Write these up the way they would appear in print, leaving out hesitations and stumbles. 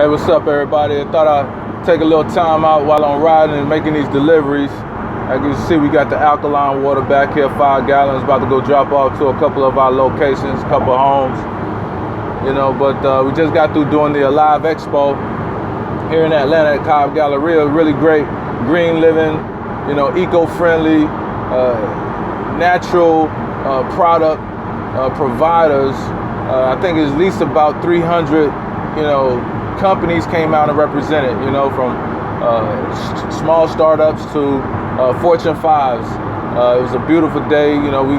Hey, what's up, everybody? I thought I'd take a little time out while I'm riding and making these deliveries. As you can see, we got the alkaline water back here, 5 gallons, about to go drop off to a couple of our locations, a couple of homes. You know, but we just got through doing the Alive Expo here in Atlanta at Cobb Galleria. Really great green living, you know, eco-friendly, natural product providers. I think at least about 300, you know, companies came out and represented, you know, from small startups to Fortune 5s. It was a beautiful day. You know, we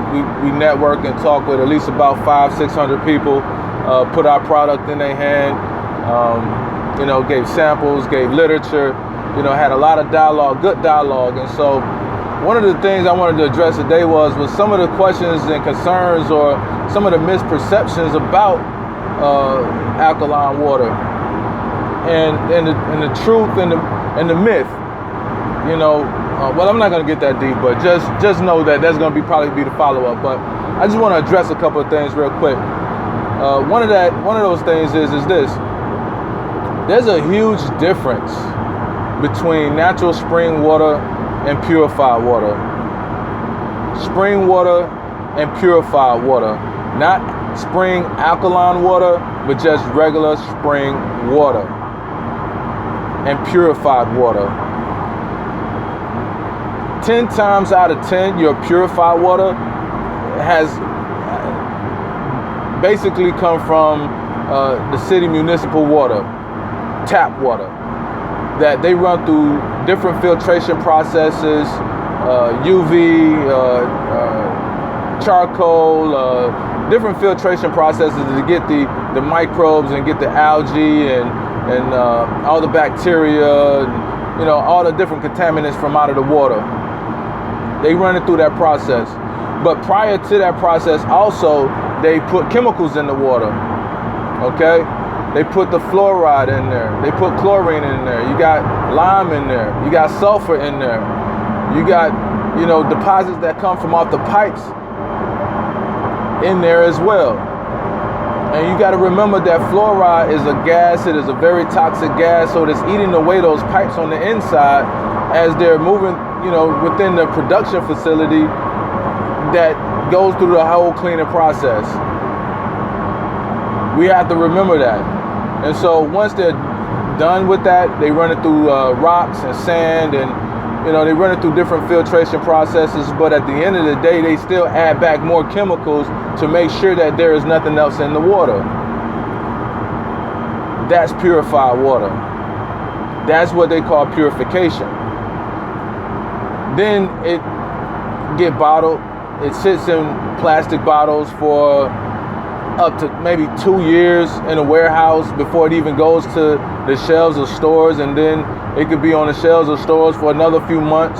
networked and talked with at least about 500-600 people, put our product in their hand, you know, gave samples, gave literature, you know, had a lot of dialogue, good dialogue. And so one of the things I wanted to address today was some of the questions and concerns or some of the misperceptions about alkaline water and the truth and the myth. You know, well, I'm not going to get that deep, but just know that that's going to probably be the follow-up. But I just want to address a couple of things real quick. One of those things is this: there's a huge difference between natural spring water and purified water. Spring water and purified water, not spring alkaline water, but just regular spring water and purified water. 10 times out of 10, your purified water has basically come from the city municipal water, tap water, that they run through different filtration processes, UV, charcoal, different filtration processes to get the microbes and get the algae and all the bacteria and, you know, all the different contaminants from out of the water. They run it through that process. But prior to that process, also, they put chemicals in the water, okay? They put the fluoride in there. They put chlorine in there. You got lime in there. You got sulfur in there. You got, you know, deposits that come from off the pipes in there as well. And you got to remember that fluoride is a gas. It is a very toxic gas. So it's eating away those pipes on the inside as they're moving, you know, within the production facility that goes through the whole cleaning process. We have to remember that. And so once they're done with that, they run it through rocks and sand, and, you know, they run it through different filtration processes. But at the end of the day, they still add back more chemicals to make sure that there is nothing else in the water. That's purified water. That's what they call purification. Then it get bottled. It sits in plastic bottles for up to maybe 2 years in a warehouse before it even goes to the shelves of stores, and then it could be on the shelves of stores for another few months,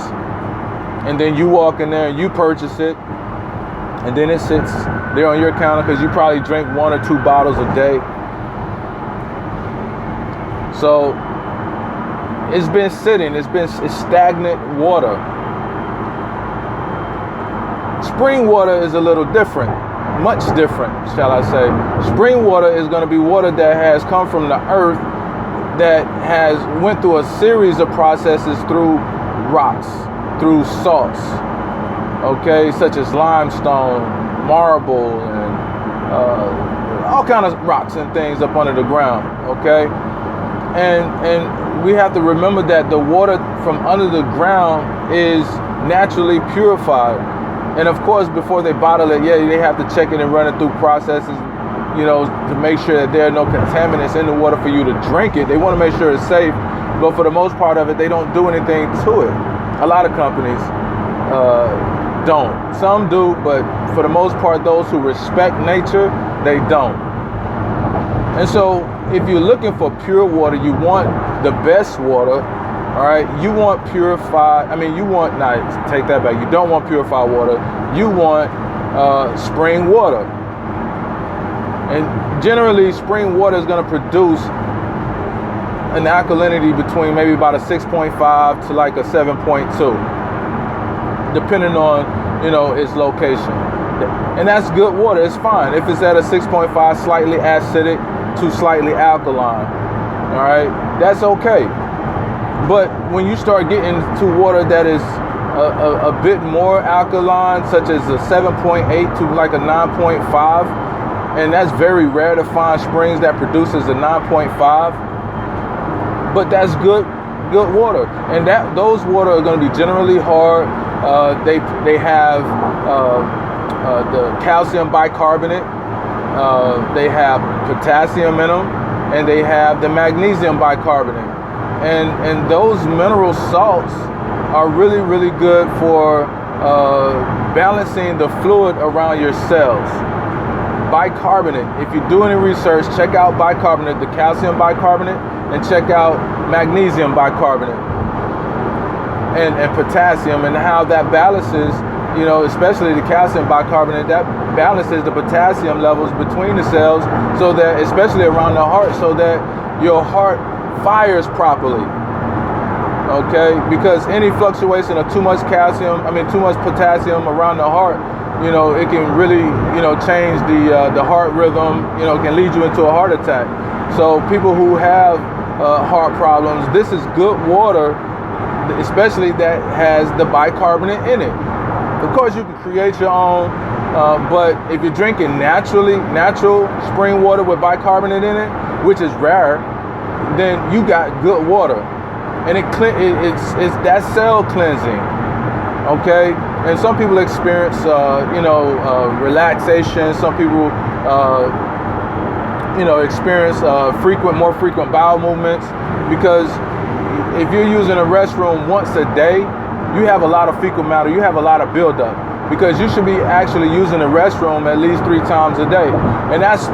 and then you walk in there and you purchase it, and then it sits there on your counter because you probably drink 1 or 2 bottles a day. So it's been sitting, it's stagnant water. Spring water is a little different, much different, shall I say. Spring water is going to be water that has come from the earth, that has went through a series of processes through rocks, through salts, okay, such as limestone, marble, and all kinds of rocks and things up under the ground, okay? And we have to remember that the water from under the ground is naturally purified. And of course, before they bottle it, yeah, they have to check it and run it through processes, you know, to make sure that there are no contaminants in the water for you to drink it. They want to make sure it's safe, but for the most part of it, they don't do anything to it. A lot of companies don't. Some do, but for the most part, those who respect nature, they don't. And so if you're looking for pure water, you want the best water. All right, you want purified, you don't want purified water, you want spring water. And generally, spring water is going to produce an alkalinity between maybe about a 6.5 to like a 7.2, depending on, you know, its location. And that's good water, it's fine. If it's at a 6.5, slightly acidic to slightly alkaline. All right, that's okay. But when you start getting to water that is a bit more alkaline, such as a 7.8 to like a 9.5, and that's very rare to find springs that produces a 9.5, but that's good water, and those water are going to be generally hard. They have the calcium bicarbonate, they have potassium in them, and they have the magnesium bicarbonate, and those mineral salts are really good for balancing the fluid around your cells. Bicarbonate, if you do any research, check out bicarbonate, the calcium bicarbonate, and check out magnesium bicarbonate and potassium, and how that balances, you know, especially the calcium bicarbonate, that balances the potassium levels between the cells, so that, especially around the heart, so that your heart fires properly. Okay, because any fluctuation of too much potassium around the heart, you know, it can really, you know, change the heart rhythm, you know, can lead you into a heart attack. So people who have heart problems, this is good water, especially that has the bicarbonate in it. Of course, you can create your own, but if you're drinking natural spring water with bicarbonate in it, which is rare, then you got good water, and it's that cell cleansing. Okay, and some people experience, relaxation. Some people, experience more frequent bowel movements, because if you're using a restroom once a day, you have a lot of fecal matter. You have a lot of buildup, because you should be actually using the restroom at least 3 times a day, and that's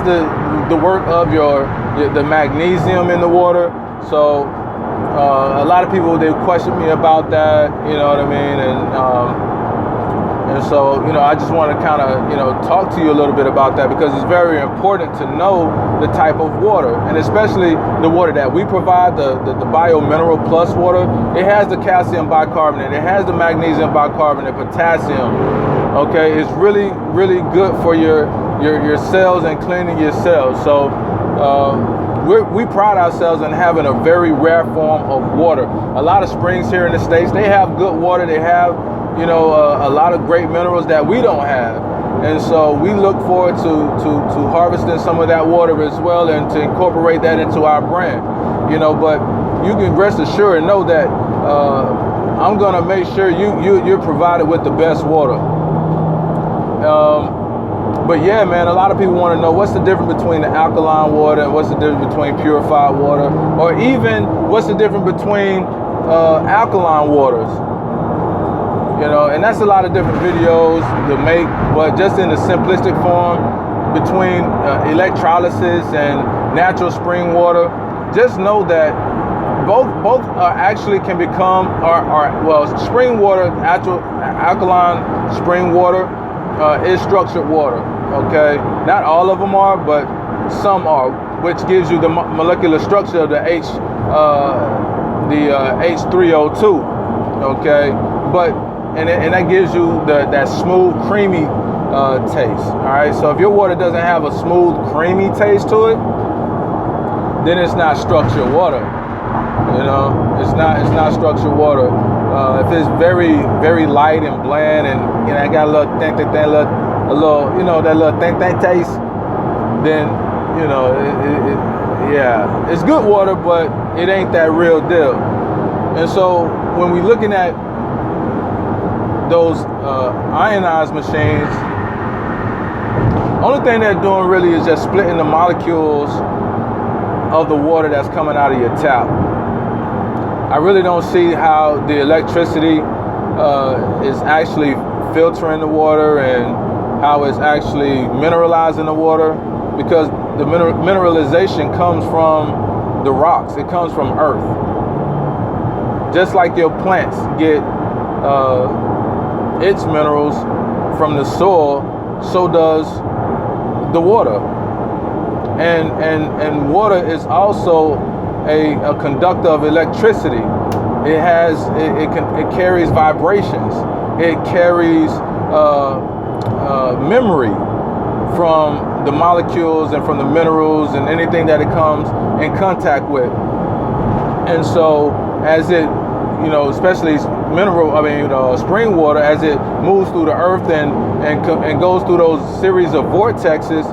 the work of the magnesium in the water. So a lot of people, they question me about that, you know what I mean, and so, you know, I just want to kind of, you know, talk to you a little bit about that, because it's very important to know the type of water, and especially the water that we provide, the Bio Mineral Plus water. It has the calcium bicarbonate, it has the magnesium bicarbonate, potassium. Okay, it's really good for your cells and cleaning your cells. So we pride ourselves in having a very rare form of water. A lot of springs here in the States, they have good water. They have, you know, a lot of great minerals that we don't have. And so we look forward to harvesting some of that water as well, and to incorporate that into our brand. You know, but you can rest assured and know that I'm gonna make sure you're provided with the best water. But yeah, man, a lot of people want to know what's the difference between the alkaline water and what's the difference between purified water, or even what's the difference between alkaline waters. You know, and that's a lot of different videos to make, but just in the simplistic form, between electrolysis and natural spring water, just know that both actually can become, spring water, alkaline spring water is structured water. Okay, not all of them are, but some are, which gives you the molecular structure of the H3O2. Okay, but and that gives you that smooth, creamy taste. All right, so if your water doesn't have a smooth, creamy taste to it, then it's not structured water. You know, it's not structured water. If it's very, very light and bland, and you know, I got a little you know, that little thing taste, then, you know, yeah, it's good water, but it ain't that real deal. And so when we're looking at those ionized machines, only thing they're doing really is just splitting the molecules of the water that's coming out of your tap. I really don't see how the electricity is actually filtering the water, and how it's actually mineralizing the water, because the mineralization comes from the rocks. It comes from earth. Just like your plants get its minerals from the soil, so does the water. And water is also a conductor of electricity. It carries vibrations. It carries memory from the molecules and from the minerals and anything that it comes in contact with. And so as it, especially spring water, as it moves through the earth and goes through those series of vortexes,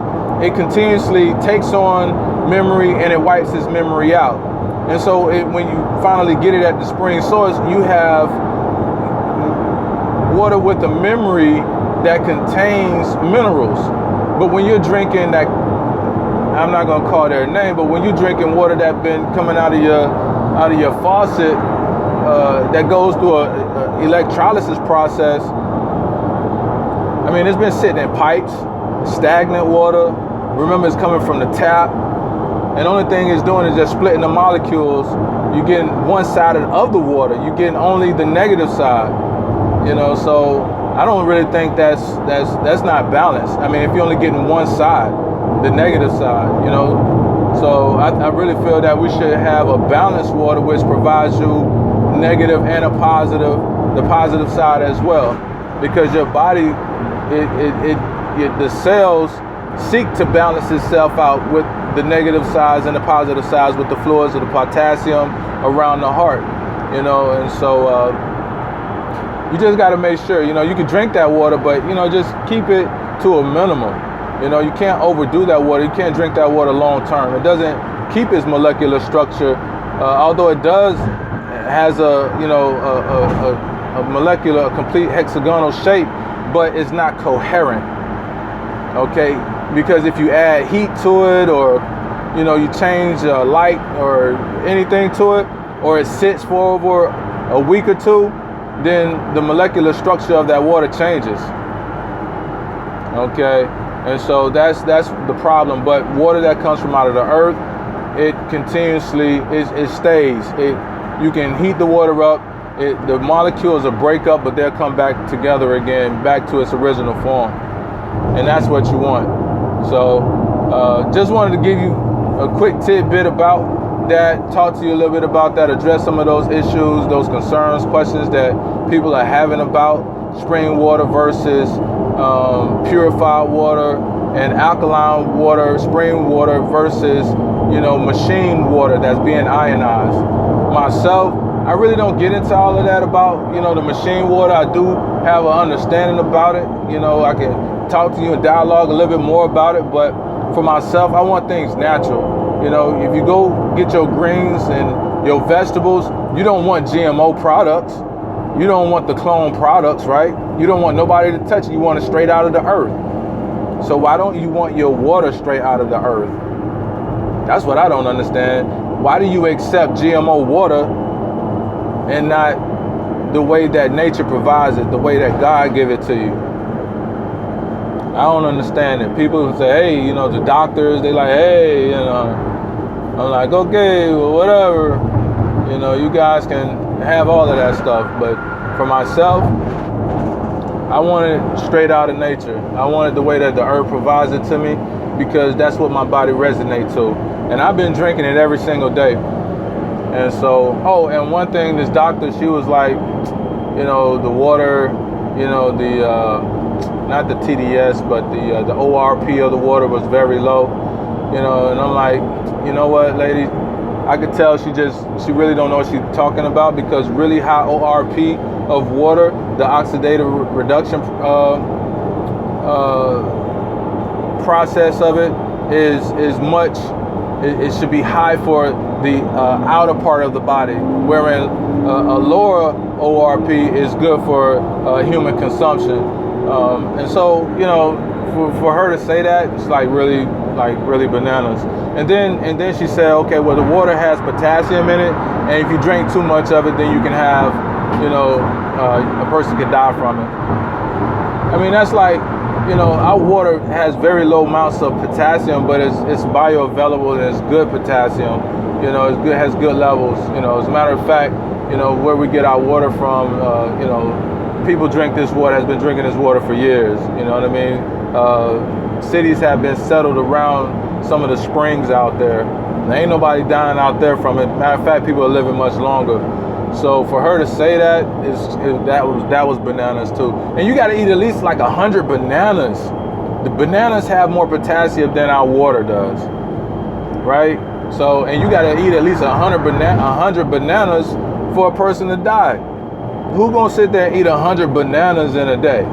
it continuously takes on memory and it wipes its memory out. And so when you finally get it at the spring source, you have water with a memory that contains minerals. But when you're drinking that, I'm not gonna call their name, but when you're drinking water that's been coming out of your faucet, that goes through a electrolysis process, I mean, it's been sitting in pipes, stagnant water. Remember, it's coming from the tap. And the only thing it's doing is just splitting the molecules. You're getting one side of the water. You're getting only the negative side. So I don't really think that's not balanced. I mean, if you're only getting one side, the negative side, So I really feel that we should have a balanced water which provides you negative and the positive side as well. Because your body, the cells seek to balance itself out with the negative sides and the positive sides with the fluids of the potassium around the heart, and so you just got to make sure, you can drink that water, but just keep it to a minimum. You can't overdo that water. You can't drink that water long term. It doesn't keep its molecular structure, although it has a molecular, a complete hexagonal shape, but it's not coherent. Okay, because if you add heat to it, or you change light or anything to it, or it sits for over a week or two, then the molecular structure of that water changes. Okay, and so that's the problem. But water that comes from out of the earth, it continuously it stays. You can heat the water up. The molecules will break up, but they'll come back together again, back to its original form. And that's what you want. So just wanted to give you a quick tidbit about that, talk to you a little bit about that, address some of those issues, those concerns, questions that people are having about spring water versus purified water, and alkaline water, spring water versus machine water that's being ionized. Myself, I really don't get into all of that about the machine water. I do have an understanding about it. I can talk to you and dialogue a little bit more about it, but for myself, I want things natural. If you go get your greens and your vegetables, you don't want GMO products. You don't want the clone products, right? You don't want nobody to touch it. You want it straight out of the earth. So why don't you want your water straight out of the earth? That's what I don't understand. Why do you accept GMO water and not the way that nature provides it, the way that God give it to you? I don't understand it. People say, hey, the doctors, they like, hey, I'm like, okay, well, whatever. You guys can have all of that stuff. But for myself, I want it straight out of nature. I want it the way that the earth provides it to me, because that's what my body resonates to. And I've been drinking it every single day. And so, and one thing, this doctor, she was like, the water, not the TDS, but the ORP of the water was very low, and I'm like, you know what, lady, I could tell she really don't know what she's talking about, because really high ORP of water, the oxidative reduction process of it is much, it should be high for the outer part of the body, wherein a lower ORP is good for human consumption. And so, for her to say that, it's really bananas. And then she said, okay, well, the water has potassium in it, and if you drink too much of it, then you can have, a person can die from it. I mean, that's like, our water has very low amounts of potassium, but it's bioavailable and it's good potassium. It has good levels. As a matter of fact, where we get our water from, people drink this water, has been drinking this water for years. You know what I mean? Cities have been settled around some of the springs out there. There ain't nobody dying out there from it. Matter of fact, people are living much longer. So for her to say that, that was bananas too. And you got to eat at least like 100 bananas The bananas have more potassium than our water does, right? So, and you gotta eat at least 100 bananas for a person to die. Who gonna sit there and eat 100 bananas in a day?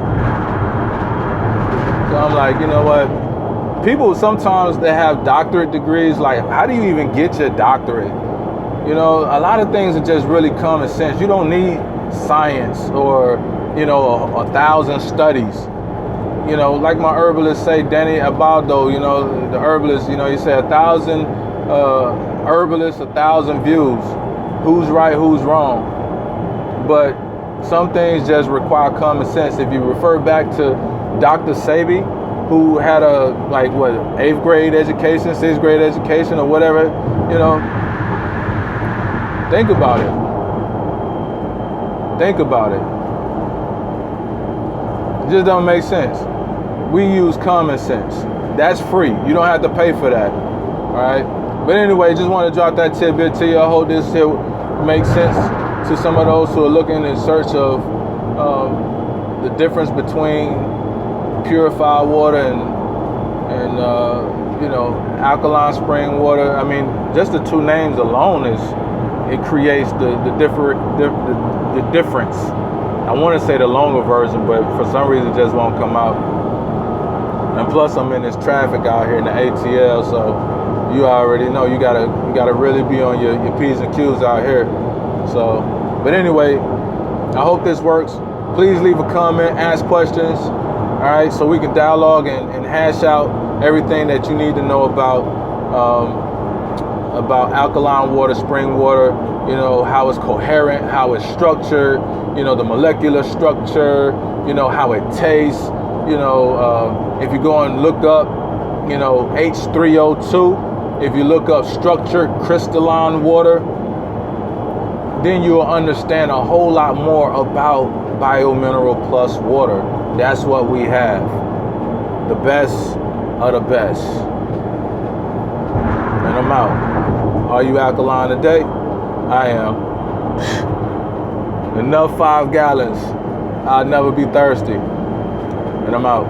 So I'm like, you know what? People sometimes they have doctorate degrees. Like, how do you even get your doctorate? You know, a lot of things are just really common sense. You don't need science or, you know, 1,000 studies. You know, like my herbalist say, Danny Abaldo, you know, the herbalist, you know, he said 1,000 herbalists, 1,000 views. Who's right, who's wrong? But some things just require common sense. If you refer back to Dr. Sebi, who had a, like, what, 8th grade education, 6th grade education, or whatever, you know, think about it. Think about it. It just don't make sense. We use common sense. That's free. You don't have to pay for that. All right? But anyway, just want to drop that tidbit to you. I hope this here makes sense to some of those who are looking in search of the difference between purified water and you know, alkaline spring water. I mean, just the two names alone it creates the difference. I want to say the longer version, but for some reason it just won't come out. And plus, I'm in this traffic out here in the ATL, so you already know you gotta really be on your P's and Q's out here. So, but anyway, I hope this works. Please leave a comment, ask questions. All right, so we can dialogue and hash out everything that you need to know about alkaline water, spring water, you know, how it's coherent, how it's structured, you know, the molecular structure, you know, how it tastes, you know, if you go and look up, you know, H3O2, if you look up structured crystalline water, then you'll understand a whole lot more about Biomineral Plus water. That's what we have. The best of the best. And I'm out. Are you alkaline today? I am. Enough 5 gallons. I'll never be thirsty. And I'm out.